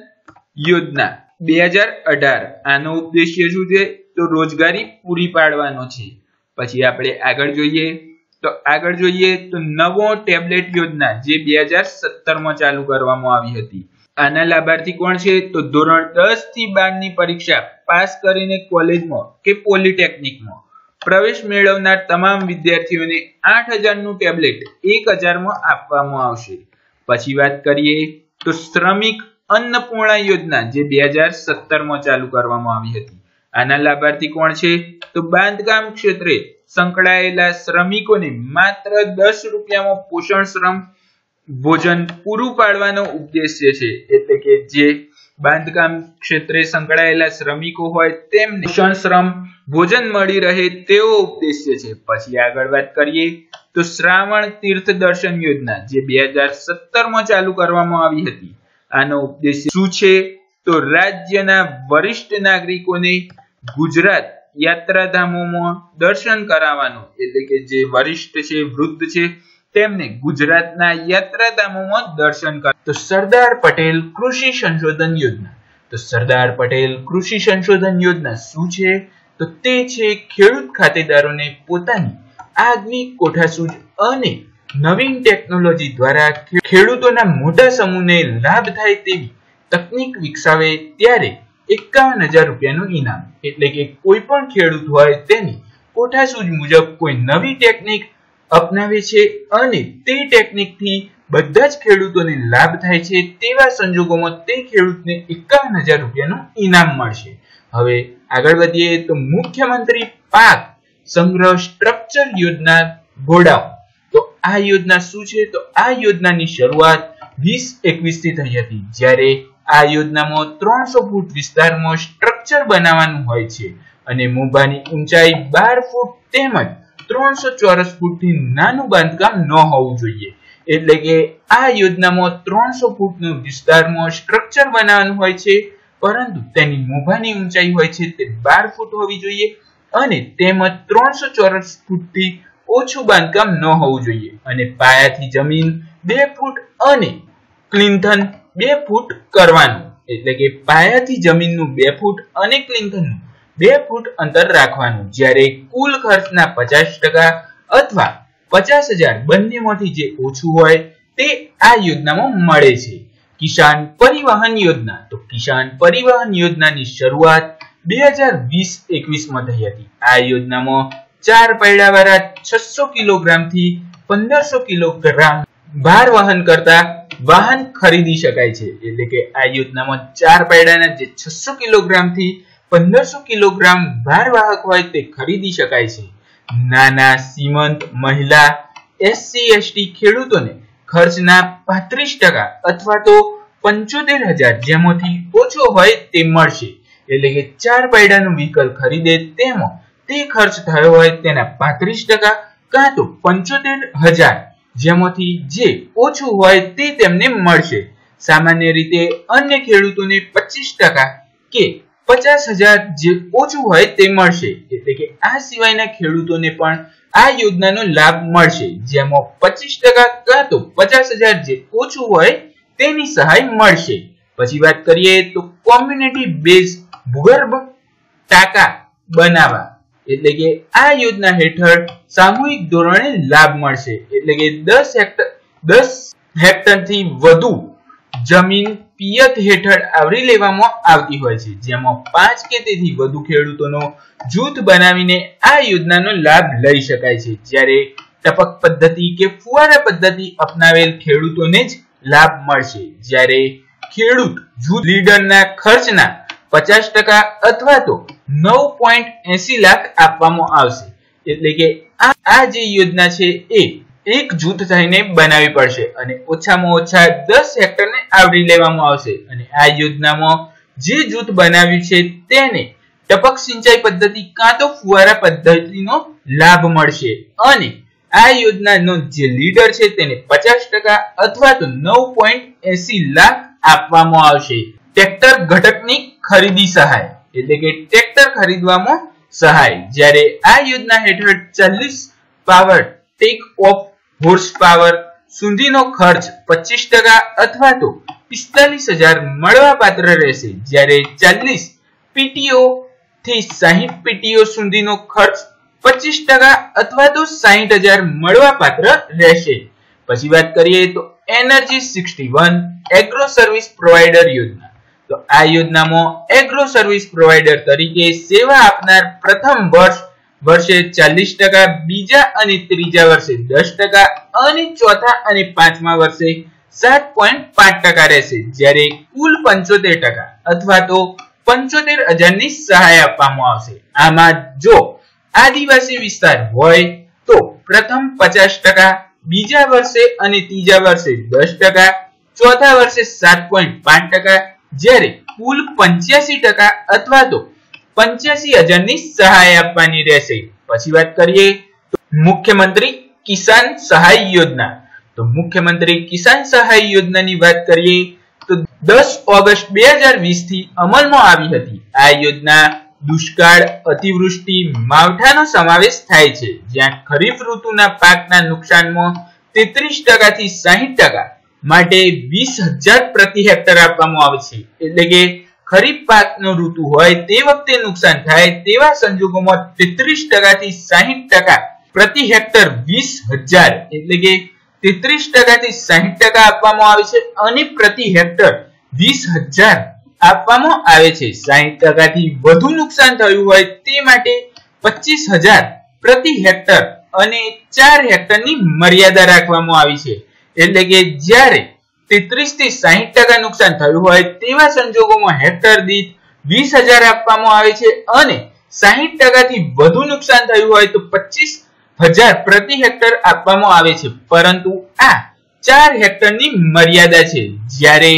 યોજના 2018. આનો ઉદ્દેશ્ય શું છે તો રોજગારી પૂરી પાડવાનો છે. પછી આપણે આગળ જોઈએ તો નવો ટેબ્લેટ યોજના જે 2017માં ચાલુ કરવામાં આવી હતી. આના લાભાર્થી કોણ છે તો ધોરણ 10 થી 12 ની પરીક્ષા પાસ કરીને કોલેજમાં કે પોલિટેકનિકમાં પ્રવેશ મેળવનાર તમામ વિદ્યાર્થીઓને 8000 નું ટેબ્લેટ 1000 માં આપવામાં આવશે. પછી વાત કરીએ તો શ્રમિક અન્નપૂર્ણા યોજના જે 2017માં ચાલુ કરવામાં આવી હતી. આના લાભાર્થી કોણ છે તો બાંધકામ ક્ષેત્રે સંકળાયેલા શ્રમિકોને માત્ર 10 રૂપિયામાં પોષણ શ્રમ ભોજન પૂરું પાડવાનો ઉદ્દેશ્ય છે. એટલે કે જે બાંધકામ ક્ષેત્રે સંકળાયેલા શ્રમિકો હોય તેમને પોષણ શ્રમ ભોજન મળી રહે તેવો ઉદ્દેશ્ય છે। પછી આગળ વાત કરીએ તો શ્રાવણ તીર્થ દર્શન યોજના જે 2017 માં ચાલુ કરવામાં આવી હતી। આનો ઉદ્દેશ્ય શું છે તો રાજ્યના વરિષ્ઠ નાગરિકોને ગુજરાત યાત્રાધામોમાં દર્શન કરાવવાનું, એટલે કે જે વરિષ્ઠ છે, વૃદ્ધ છે, તેમને ગુજરાતના યાત્રાધામોમાં દર્શન કર। તો સરદાર પટેલ કૃષિ સંશોધન યોજના, તો સરદાર પટેલ કૃષિ સંશોધન યોજના શું છે તો તે છે ખેડૂત ખાતેદારોને પોતાની આગવી કોઠાસૂઝ અને નવીન ટેકનોલોજી દ્વારા ખેડૂતોના મોટા સમૂહને લાભ થાય તેવી તકનીક વિકસાવે ત્યારે 51,000 રૂપિયાનું ઇનામ, એટલે કે કોઈ પણ ખેડૂત હોય તેની કોઠાસૂઝ મુજબ કોઈ નવી ટેકનિક અપનાવે છે અને તે ટેકનિકથી બધા જ ખેડૂતોને લાભ થાય છે તેવા સંજોગોમાં તે ખેડૂતને 51,000 રૂપિયાનું ઇનામ મળશે। હવે આગળ વધીએ તો મુખ્યમંત્રી પાક સંગ્રહ સ્ટ્રક્ચર યોજના ગોડાઉન, તો આ યોજના શું છે તો આ યોજનાની શરૂઆત 2021 થી થઈ હતી, જ્યારે આ યોજનામાં 300 ફૂટ વિસ્તારમાં સ્ટ્રક્ચર બનાવવાનું હોય છે અને મોભાની ઊંચાઈ 12 ફૂટ તેમજ 300 ચોરસ ફૂટથી નાનું બાંધકામ ન હોવું જોઈએ। એટલે કે આ યોજનામાં 300 ફૂટનો વિસ્તારમાં સ્ટ્રક્ચર બનાવવાનું હોય છે, પરંતુ તેની મોભાની ઊંચાઈ હોય છે તે 12 ફૂટ હોવી જોઈએ અને તેમજ 300 ચોરસ ફૂટથી ઓછું બાંધકામ ન હોવું જોઈએ અને પાયાથી જમીન 2 ફૂટ અને ક્લિન્થન 2 ફૂટ કરવાનું, એટલે કે પાયાથી જમીનનું 2 ફૂટ અને ક્લિન્થનનું 2 ફૂટ અંતર રાખવાનું। જ્યારે કુલ ખર્ચના 50% અથવા 50,000 બંનેમાંથી જે ઓછું હોય તે આ યોજનામાં મળે છે। કિસાન પરિવહન યોજના, તો કિસાન પરિવહન યોજનાની શરૂઆત 2020-21 માં થઈ હતી। આ યોજનામાં 4 પૈડાવાળા 600 કિલોગ્રામ થી 1500 કિલોગ્રામ ભાર વહન કરતા વાહન ખરીદી શકાય છે, એટલે કે આ યોજનામાં 4 પૈડાના જે 600 કિલોગ્રામ થી 1500 કિલોગ્રામ ભારવાહક હોય તે ખરીદી શકાય છે। નાના સીમંત મહિલા SC/ST ખેડૂતોને ખર્ચના 35% અથવા તો 75,000 જેમાંથી ઓછો હોય તે મળશે, એટલે કે 4 પૈડાનું વ્હીકલ ખરીદે તેમાં તે ખર્ચ થયો હોય તેના 35% કાં તો 75,000 જેમાંથી જે ઓછું હોય તે તેમને મળશે। સામાન્ય રીતે અન્ય ખેડૂતોને 25% કે 50,000 જે ઓછું હોય તે મળશે, એટલે કે આ સિવાયના ખેડૂતોને પણ આ યોજનાનો લાભ મળશે, જેમાં 25% કાં તો 50,000 જે ઓછું હોય તેની સહાય મળશે। પછી વાત કરીએ તો કોમ્યુનિટી બેઝ ભૂગર્ભ ટાંકા બનાવવા, એટલે કે આ યોજના હેઠળ સામૂહિક ધોરણે લાભ મળશે, એટલે કે 10 હેક્ટરથી વધુ જમીન પિયત હેઠળ આવરી લેવામાં આવતી હોય છે, જેમાં 5 કે તેથી વધુ ખેડૂતોનો જૂથ બનાવીને આ યોજનાનો લાભ લઈ શકાય છે। જ્યારે ટપક પદ્ધતિ કે ફુવારા પદ્ધતિ અપનાવેલ ખેડૂતોને જ લાભ મળશે। જ્યારે ખેડૂત જૂથ લીડરના ખર્ચના 50% અથવા તો 9.80 લાખ આપવામાં આવશે, એટલે કે આ જે યોજના છે એ એક જૂથ થઈને બનાવવી પડશે અને ઓછામાં ઓછા 10 હેક્ટરને આવરી લેવામાં આવશે અને આ યોજનામાં જે જૂથ બનાવ્યું છે તેને ટપક સિંચાઈ પદ્ધતિ કાં તો ફુવારા પદ્ધતિનો લાભ મળશે અને આ યોજનાનો જે લીડર છે તેને 50% અથવા તો 9.80 લાખ આપવામાં આવશે। ટ્રેક્ટર ઘટકની ખરીદી સહાય, એટલે કે ટ્રેક્ટર ખરીદવામાં સહાય, જ્યારે આ યોજના હેઠળ 40 power take off horse power સુધીનો ખર્ચ 25% અથવા તો 45,000 મળવા પાત્ર રહેશે, જ્યારે 40 PTO થી 60 PTO સુધીનો ખર્ચ 25% અથવા તો 60,000 મળવા પાત્ર રહેશે। પછી વાત કરીએ તો એનર્જી 61 એગ્રો સર્વિસ પ્રોવાઇડર યોજના, તો આ યોજનામાં એગ્રો સર્વિસ પ્રોવાઇડર તરીકે સેવા આપનાર પ્રથમ વર્ષે 40%, બીજા અને ત્રીજા વર્ષે 10% અને ચોથા અને પાંચમા વર્ષે 7.5% રહેશે, જ્યારે કુલ 75% અથવા તો 75,000 ની સહાય આપવામાં આવશે। આમાં જો આદિવાસી વિસ્તાર હોય તો પ્રથમ 50%, બીજા વર્ષે અને ત્રીજા વર્ષે 10%, ચોથા વર્ષે 7.5%, જ્યારે કુલ 85% અથવા તો 85,000 ની સહાય આપવાની રહેશે। પછી વાત કરીએ તો મુખ્યમંત્રી કિસાન સહાય યોજના। તો મુખ્યમંત્રી કિસાન સહાય યોજનાની વાત કરીએ તો 10 ઓગસ્ટ 2020 થી અમલમાં આવી હતી। આ યોજના દુષ્કાળ, અતિવૃષ્ટિ, માવઠાનો સમાવેશ થાય છે, જ્યાં ખરીફ ઋતુના પાકના નુકસાનમાં 33% થી 60% માટે 20,000 પ્રતિ હેક્ટર આપવામાં આવે છે। એટલે કે ખરીફ પાકનો ઋતુ હોય તે વખતે નુકસાન થાય તેવા સંજોગોમાં 33% થી 60% પ્રતિ હેક્ટર 20,000 એટલે કે 33% થી 60% આપવામાં આવે છે અને પ્રતિ હેક્ટર 20,000 આપવામાં આવે છે। 60% થી વધુ નુકસાન થયું હોય તે માટે 25,000 પ્રતિ હેક્ટર અને 4 હેક્ટરની મર્યાદા રાખવામાં આવી છે। એટલે કે જ્યારે 33 થી 60% નુકસાન થયું હોય તેવા સંજોગોમાં હેક્ટર દીઠ 20,000 આપવામાં આવે છે અને 60% થી વધુ નુકસાન થયું હોય તો 25,000 પ્રતિ હેક્ટર આપવામાં આવે છે। પરંતુ આ 4 હેક્ટરની મર્યાદા છે। જ્યારે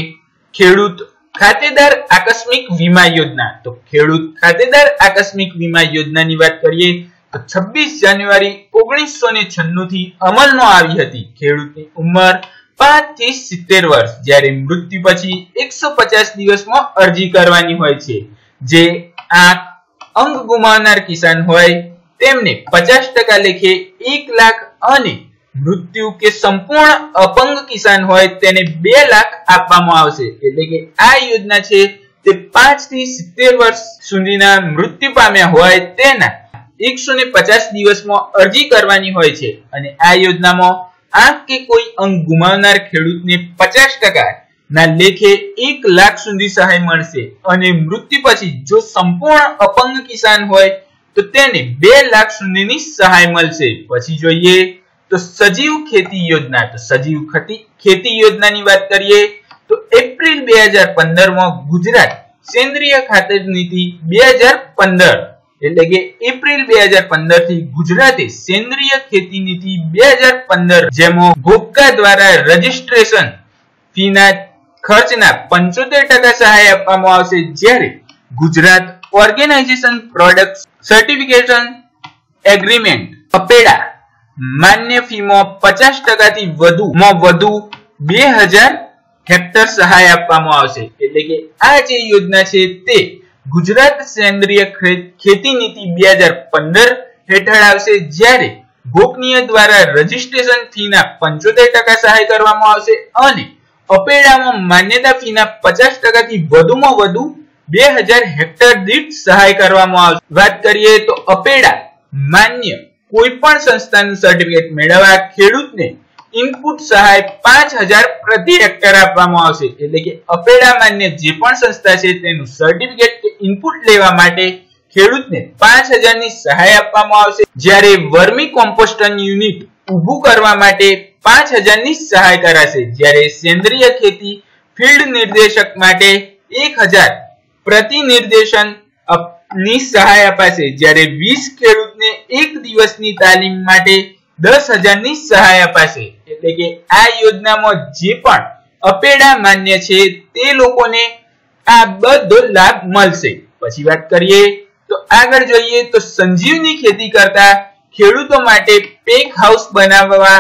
ખેડૂત ખાતેદાર આકસ્મિક વીમા યોજના। તો ખેડૂત ખાતેદાર આકસ્મિક વીમા યોજનાની વાત કરીએ તો 26 જાન્યુઆરી 1996 થી અમલમાં આવી હતી। ખેડૂતની ઉંમર 5 થી 70 વર્ષ, જ્યારે મૃત્યુ પછી 150 દિવસમાં અરજી કરવાની હોય છે। જે આંખ, અંગ ગુમાવનાર કિસાન હોય તેમને 50% લેખે 1 લાખ અને મૃત્યુ કે સંપૂર્ણ અપંગ કિસાન હોય તેને 2 લાખ આપવામાં આવશે। એટલે કે આ યોજના છે તે 5 થી 70 વર્ષ સુધીના મૃત્યુ પામ્યા હોય તેના 150 દિવસમાં અરજી કરવાની હોય છે અને આ યોજનામાં આંખ કે કોઈ અંગ ગુમાવનાર ખેડૂતને 50% ના લેખે 1 લાખ સુધી સહાય મળશે અને મૃત્યુ પછી જો સંપૂર્ણ અપંગ કિસાન હોય તો તેને 2 લાખ સુધીની સહાય મળશે। પછી જોઈએ તો સજીવ ખેતી યોજના। તો સજીવ ખેતી યોજનાની વાત કરીએ તો એપ્રિલ 2015 માં ગુજરાત સેન્દ્રિય ખાતર નીતિ 2015 એટલે કે એપ્રિલ 2015 થી ગુજરાતે સેન્દ્રિય ખેતી નીતિ 2015 જેમાં ગોપકા દ્વારા રજીસ્ટ્રેશન ફીના ખર્ચના 75% સહાય આપવામાં આવશે, જ્યારે Gujarat organisation product certification agreement APEDA માન્ય ફીમાં 50% થી વધુ 2,000 હેક્ટર સહાય આપવામાં આવશે। એટલે કે આ જે યોજના છે તે ગુજરાત સેન્દ્રિય ખેતી નીતિ 2015 હેઠળ આવશે, જ્યારે ગોપનીય દ્વારા રજીસ્ટ્રેશન ફીના 75% સહાય કરવામાં આવશે અને અપેડામાં માન્યતા ફીના 50% થી વધુમાં વધુ 2,000 હેક્ટર દીઠ સહાય કરવામાં આવશે। વાત કરીએ તો અપેડા માન્ય કોઈ પણ સંસ્થાનું સર્ટિફિકેટ મેળવવા ખેડૂતને ઇનપુટ સહાય 5,000 પ્રતિ હેક્ટર આપવામાં આવશે। એટલે કે અપેડા માન્ય જે પણ સંસ્થા છે તેનું સર્ટિફિકેટ કે ઇનપુટ લેવા માટે ખેડૂતને 5,000 ની સહાય આપવામાં આવશે, જ્યારે વર્મી કોમ્પોસ્ટન યુનિટ ઊભું કરવા માટે 5,000 ની સહાય કરાશે, જ્યારે સેન્દ્રિય ખેતી ફિલ્ડ નિર્દેશક માટે 1,000 પ્રતિ નિર્દેશન ની સહાય અપાશે, જ્યારે 20 ખેડૂતને 1 દિવસની તાલીમ માટે 10,000 ની સહાય અપાશે। એટલે કે આ યોજનામાં જે પણ અપેડા માન્ય છે તે લોકોને આ બધો લાભ મળશે। પછી વાત કરીએ તો આગળ જોઈએ તો સંજીવની ખેતી કરતા ખેડૂતો માટે પેક હાઉસ બનાવવા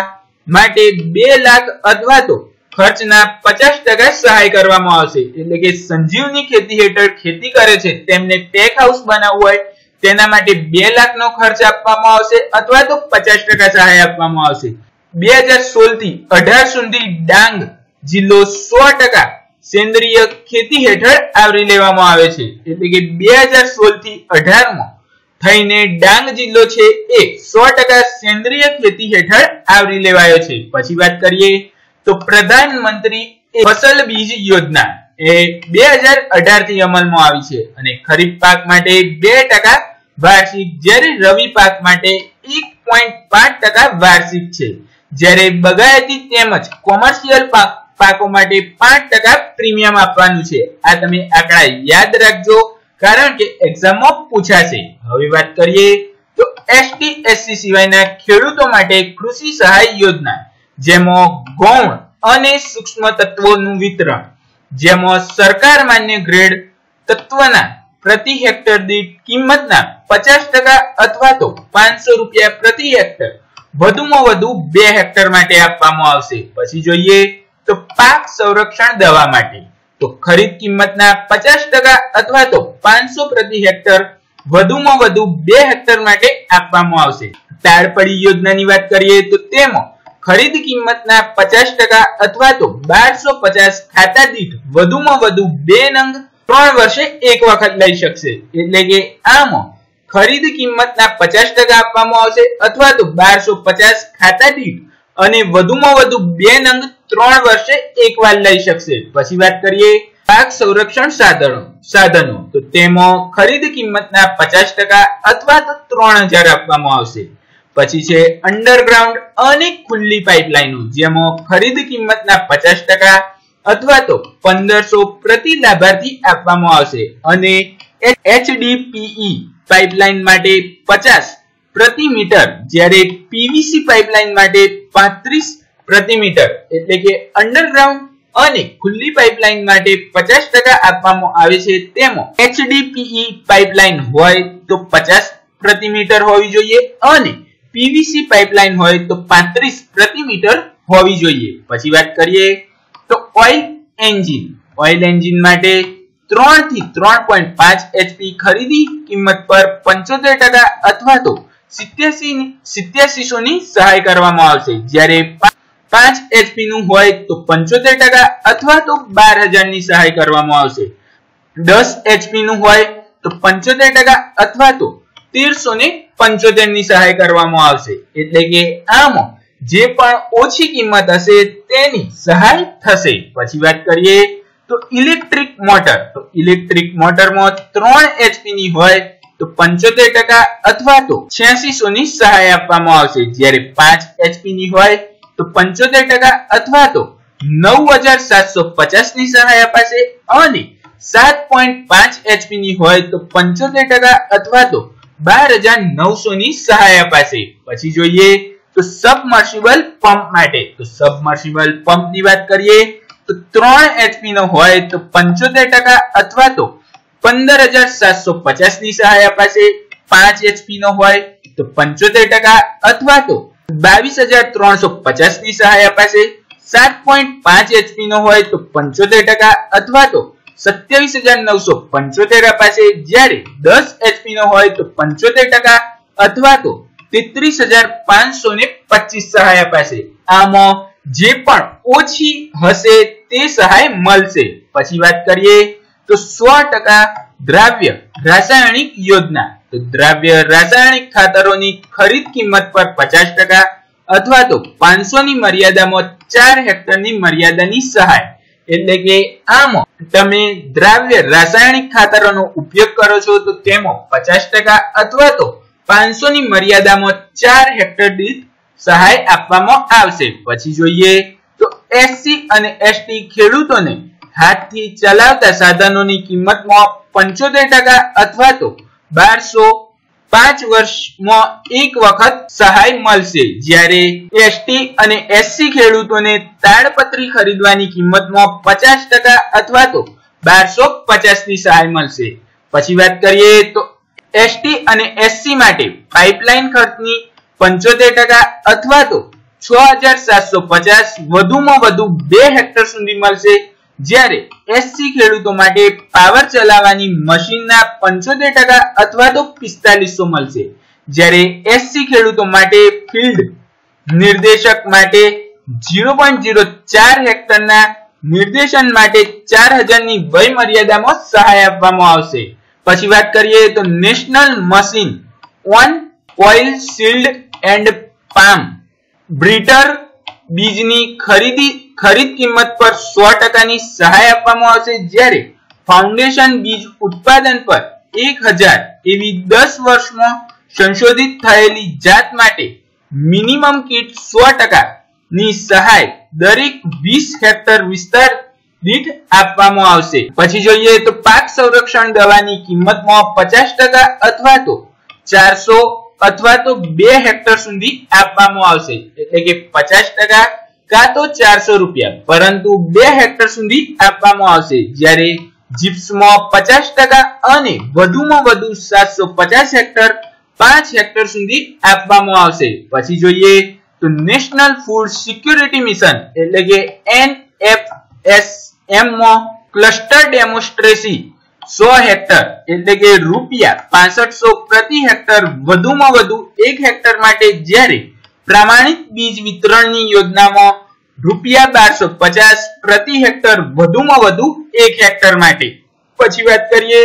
માટે 2 લાખ અથવા તો ખર્ચના 50% સહાય કરવામાં આવશે। એટલે કે સંજીવની ખેતી હેઠળ ખેતી કરે છે તેમને પેક હાઉસ બનાવવું હોય તેના માટે 2 લાખનો ખર્ચ આપવામાં આવશે અથવા તો 50% સહાય આપવામાં આવશે। 2016 થી 18 સુધી ડાંગ જિલ્લો 100% સેન્દ્રિય ખેતી હેઠળ આવરી લેવામાં આવે છે। એટલે કે 2016 થી 18 માં થઈને ડાંગ જિલ્લો છે એ 100% સેન્દ્રિય ખેતી હેઠળ આવરી લેવાયો છે। પછી વાત કરીએ તો પ્રધાનમંત્રી ફસલ બીજ યોજના એ 2018 થી અમલમાં આવી છે અને ખરીફ પાક માટે 2% વાર્ષિક, જ્યારે રવિ પાક માટે 1.5% વાર્ષિક છે, જ્યારે બગાયતી તેમજ કોમર્શિયલ પાકો માટે 5% પ્રીમિયમ આપવાનું છે। આ તમે આંકડા યાદ રાખજો કારણ કે એક્ઝામમાં પૂછાશે। હવે વાત કરીએ તો એસટી એસસી સિવાયના ખેડૂતો માટે કૃષિ સહાય યોજના, જેમાં ગૌણ અને સૂક્ષ્મ તત્વોનું વિતરણ, જેમાં સરકાર માન્ય ગ્રેડ તત્વના પ્રતિ હેક્ટર દીઠ કિંમતના 50% અથવા તો 500 રૂપિયા પ્રતિ હેક્ટર વધુમાં વધુ 2 હેક્ટર માટે આપવામાં આવશે। પછી જોઈએ તો પાક સંરક્ષણ દવા માટે તો ખરીદ કિંમતના 50% અથવા તો 500 પ્રતિ હેક્ટર વધુમાં વધુ 2 હેક્ટર માટે આપવામાં આવશે। તાડપડી યોજનાની વાત કરીએ તો તેમાં ખરીદ કિંમતના 50% અથવા તો 1250 ખાતા દીઠ વધુમાં વધુ 2 નંગ 3 વર્ષે એક વખત લઈ શકશે। એટલે કે આમાં ખરીદ કિંમતના 50% આપવામાં આવશે અથવા તો 1250 ખાતા દીઠ અને વધુમાં વધુ 2 નંગ 3 વર્ષે એકવાર લઈ શકશે। પછી વાત કરીએ પાક સંરક્ષણ સાધનો તો તેમાં ખરીદ કિંમતના 50% અથવા તો 3000 આપવામાં આવશે। પછી છે અંડરગ્રાઉન્ડ અને ખુલ્લી પાઇપલાઇનો જેમાં ખરીદ કિંમતના 50% અથવા તો 1500 પ્રતિ લાભાર્થી આપવામાં આવશે અને HDPE પાઇપલાઇન માટે 50 પ્રતિ મીટર જ્યારે PVC પાઇપલાઇન માટે 35 પ્રતિ મીટર એટલે કે અંડરગ્રાઉન્ડ અને ખુલ્લી પાઇપલાઇન માટે 50% આપવામાં આવે છે। તેમાં HDPE પાઇપલાઇન હોય તો 50 પ્રતિ મીટર હોવી જોઈએ અને PVC પાઇપલાઇન હોય તો 35 પ્રતિ મીટર હોવી જોઈએ। પછી વાત કરીએ તો ઓઇલ એન્જિન માટે 3 થી 3.5 HP ખરીદી કિંમત પર 75% અથવા તો 8700 ની સહાય કરવામાં આવશે જ્યારે 5 HP નું હોય તો 75% અથવા તો 12000 ની સહાય કરવામાં આવશે। 10 HP નું હોય તો 75% અથવા તો 1375 ની સહાય કરવામાં આવશે। એટલે કે આમાં જે પણ ઓછી કિંમત હશે તેની સહાય થશે। પછી વાત કરીએ તો ઇલેક્ટ્રિક મોટરમાં 3 HP ની હોય તો 75% અથવા તો 8600 ની સહાય આપવામાં આવશે જ્યારે 5 HP ની હોય તો 75% અથવા તો 9750 ની સહાય અપાશે અને 7.5 HP ની હોય તો 75% અથવા તો 12900 ની સહાય અપાશે। પછી જોઈએ તો સબમર્સિબલ પંપ માટે તો સબમર્સિબલ પંપની વાત કરીએ તો 3 HP નો હોય તો 75% અથવા તો 15750 ની સહાય અપાશે। 5 HP નો હોય તો 75% અથવા તો 22350 ની સહાય અપાશે। 7.5 HP નો હોય તો 75% અથવા તો 27975 અપાશે જ્યારે 10 HP નો હોય તો 75% અથવા તો 33525 સહાય અપાશે। આમાં જે પણ ઓછી હશે તે સહાય મળશે। પછી વાત કરીએ તો 100% દ્રવ્ય રાસાયણિક યોજના તો દ્રવ્ય રાસાયણિક ખાતરોની ખરીદ કિંમત પર 50% અથવા તો 500 ની મર્યાદામાં 4 હેક્ટરની મર્યાદાની સહાય। એટલે કે આમાં તમે દ્રવ્ય રાસાયણિક ખાતરોનો ઉપયોગ કરો છો તો તેમાં 50% અથવા તો 500 ની મર્યાદામાં 4 હેક્ટર દીઠ સહાય આપવામાં આવશે। પછી જોઈએ તો SC અને ST ખેડૂતોને હાથથી ચલાવતા સાધનોની કિંમતમાં 75% અથવા તો 1200 5 વર્ષમાં એક વખત સહાય મળશે જ્યારે ST અને SC ખેડૂતોને તાડપત્રી ખરીદવાની કિંમતમાં 50% અથવા તો 1250 ની સહાય મળશે। પછી વાત કરીએ તો ST અને SC માટે પાઇપલાઇન ખર્ચની 75% અથવા તો 6750 વધુમાં વધુ 2 હેક્ટર સુધી મળશે જ્યારે SC ખેડૂતો માટે પાવર ચલાવવાની મશીનના 75% અથવા તો 4500 મળશે જ્યારે SC ખેડૂતો માટે ફિલ્ડ નિર્દેશક માટે 0.04 હેક્ટરના નિર્દેશન માટે 4000 ની વય મર્યાદામાં સહાય આપવામાં આવશે। પછી વાત કરીએ તો નેશનલ મશીન ઓન ઓઇલ સીલ્ડ એન્ડ પામ બ્રીટર બીજની ખરીદ કિંમત પર 100% ની સહાય આપવામાં આવશે જ્યારે ફાઉન્ડેશન બીજ ઉત્પાદન પર 1000 એવી 10 વર્ષમાં સંશોધિત થયેલી જાત માટે મિનિમમ કીટ 100% ની સહાય દરેક 20 હેક્ટર વિસ્તાર દીઠ આપવામાં આવશે। પછી જોઈએ તો પાક સંરક્ષણ દવાની કિંમતમાં 50% અથવા તો 400 અથવા તો 2 હેક્ટર સુધી આપવામાં આવશે એટલે કે 50% કા તો 400 રૂપિયા પરંતુ 2 હેક્ટર સુધી આપવામાં આવશે જ્યારે જીપ્સમાં 50% અને વધુમાં વધુ 750 હેક્ટર 5 હેક્ટર સુધી આપવામાં આવશે। પછી જોઈએ તો નેશનલ ફૂડ સિક્યુરિટી મિશન એટલે કે NFSM માં ક્લસ્ટર ડેમોન્સ્ટ્રેશન 100 હેક્ટર એટલે કે ₹6500 પ્રતિ હેક્ટર વધુમાં વધુ 1 હેક્ટર માટે, જ્યારે પ્રમાણિત બીજ વિતરણની યોજનામાં ₹1250 પ્રતિ હેક્ટર વધુમાં વધુ 1 હેક્ટર માટે। પછી વાત કરીએ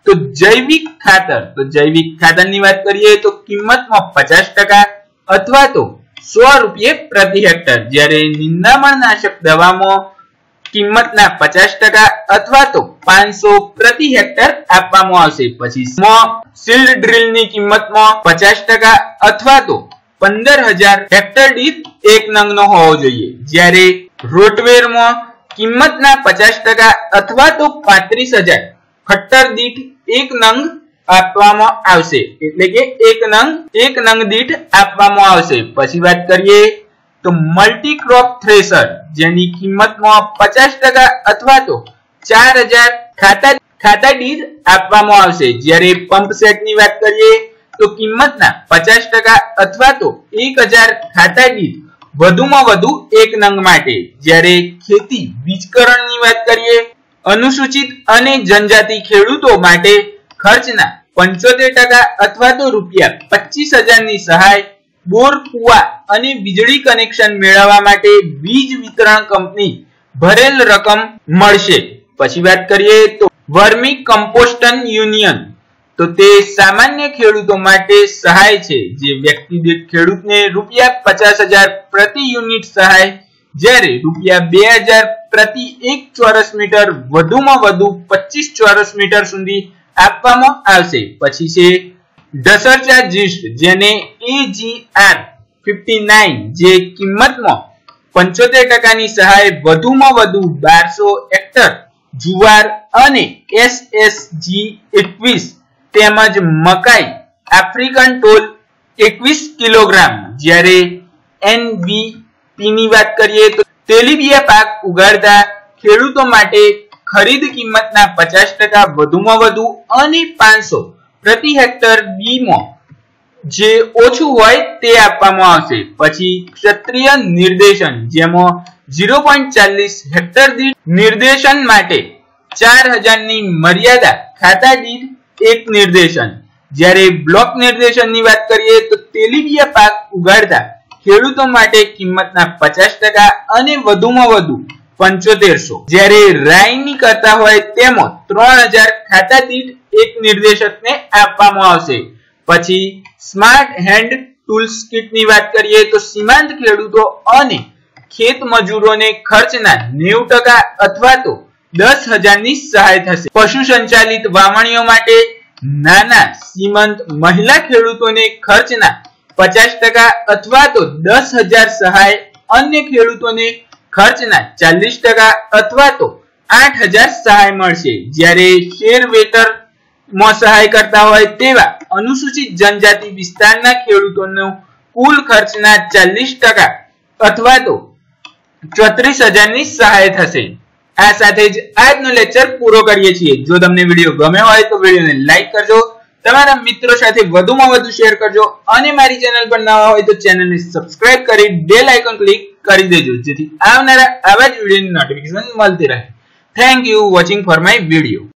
તો જૈવિક ખાતર, તો જૈવિક ખાતરની વાત કરીએ તો કિંમતમાં 50% અથવા તો ₹100 પ્રતિ હેક્ટર, જ્યારે નિંદામણનાશક દવામાં કિંમતના 50% અથવા તો 500 પ્રતિ હેક્ટર આપવામાં આવશે। પછી સીલ્ડ ડ્રીલની કિંમતમાં 50% અથવા તો 15000 હેક્ટર દીઠ એક નંગનો હોવો જોઈએ, જ્યારે રોટવેરમાં કિંમતના 50% અથવા તો 35000 હેક્ટર દીઠ એક નંગ આપવામાં આવશે, એટલે કે એક નંગ દીઠ આપવામાં આવશે। પછી વાત કરીએ તો મલ્ટી ક્રોપ થ્રેશર, જેની કિંમતમાં 50% અથવા તો 4000 ખાતા દીઠ આપવામાં આવશે, જ્યારે પંપ સેટની વાત કરીએ તો કિંમતના 50% અથવા તો 1000 ખાતા દીઠ વધુમાં વધુ એક નંગ માટે, જ્યારે ખેતી બીજકરણની વાત કરીએ અનુસૂચિત અને જનજાતિ ખેડૂતો માટે ખર્ચના 75% અથવા તો ₹25000 ની સહાય બોર, કુવા અને વીજળી કનેક્શન મેળવવા માટે વીજ વિતરણ કંપની ભરેલ રકમ મળશે। પછી વાત કરીએ તો વર્મી કમ્પોસ્ટન યુનિયન, તો તે સામાન્ય ખેડૂતો માટે સહાય છે, જે વ્યક્તિ દીઠ ખેડૂતને ₹50000 પ્રતિ યુનિટ સહાય, જ્યારે ₹2000 પ્રતિ 1 ચોરસ મીટર વધુમાં વધુ 25 ચોરસ મીટર સુધી આપવામાં આવશે। પછી છે ઢસરચા જીસ્ટ, જેને AGR 59, જે કિંમતમાં 75% ની સહાય વધુમાં વધુ 1200 હેક્ટર જુવાર અને SSG 21 તેમજ મકાઈ આફ્રિકન ટોલ 21 કિલોગ્રામ, જ્યારે NBP ની વાત કરીએ તો તેલીબિયા પાક ઉગાડતા ખેડૂતો માટે ખરીદ કિંમતના 50% વધુમાં વધુ અને 500 પ્રતિ હેક્ટર બીમાં જે ઓછું હોય તે આપવામાં આવશે। પછી ક્ષત્રિય નિર્દેશન, જેમાં 0.40 હેક્ટર દીઠ નિર્દેશન માટે 4000 ની મર્યાદા ખાતા દીઠ એક નિર્દેશન, જ્યારે બ્લોક નિર્દેશનની વાત કરીએ તો તેલીબિયા પાક ઉગાડતા ખેડૂતો માટે કિંમતના 50% અને વધુમાં વધુ 7500, જ્યારે રાઈની કરતા હોય તેમાં 3000 ખાતા દીઠ એક નિર્દેશકને આપવામાં આવશે। પછી સ્માર્ટ હેન્ડ ટૂલ્સ કિટની વાત કરીએ તો સીમાંત ખેડૂતો અને ખેત મજૂરોને ખર્ચના 90% અથવા તો 10000 ની સહાય થશે। પશુ સંચાલિત વાવણીઓ માટે નાના સીમાંત મહિલા ખેડૂતોને ખર્ચના 50% અથવા તો 10000 સહાય, અન્ય ખેડૂતોને ખર્ચના 40% અથવા તો 8000 સહાય મળશે, જ્યારે શેર વેટર માં સહાય કરતા હોય તેવા અનુસૂચિત જનજાતિ વિસ્તારના ખેડૂતોનો કુલ ખર્ચના 40% અથવા તો 34000 ની સહાય થશે। આ સાથે જ આજનો લેક્ચર પૂરો કરીએ છીએ। જો તમને વિડીયો ગમ્યો હોય તો વિડીયોને લાઈક કરજો, તમારા મિત્રો સાથે વધુમાં વધુ શેર કરજો અને મારી ચેનલ પર નવા હોય તો ચેનલને સબસ્ક્રાઇબ કરી બેલ આઇકોન ક્લિક કરી દેજો, જેથી આવનારા આવા જ વિડીયોની નોટિફિકેશન મળતી રહે। Thank you watching for my video.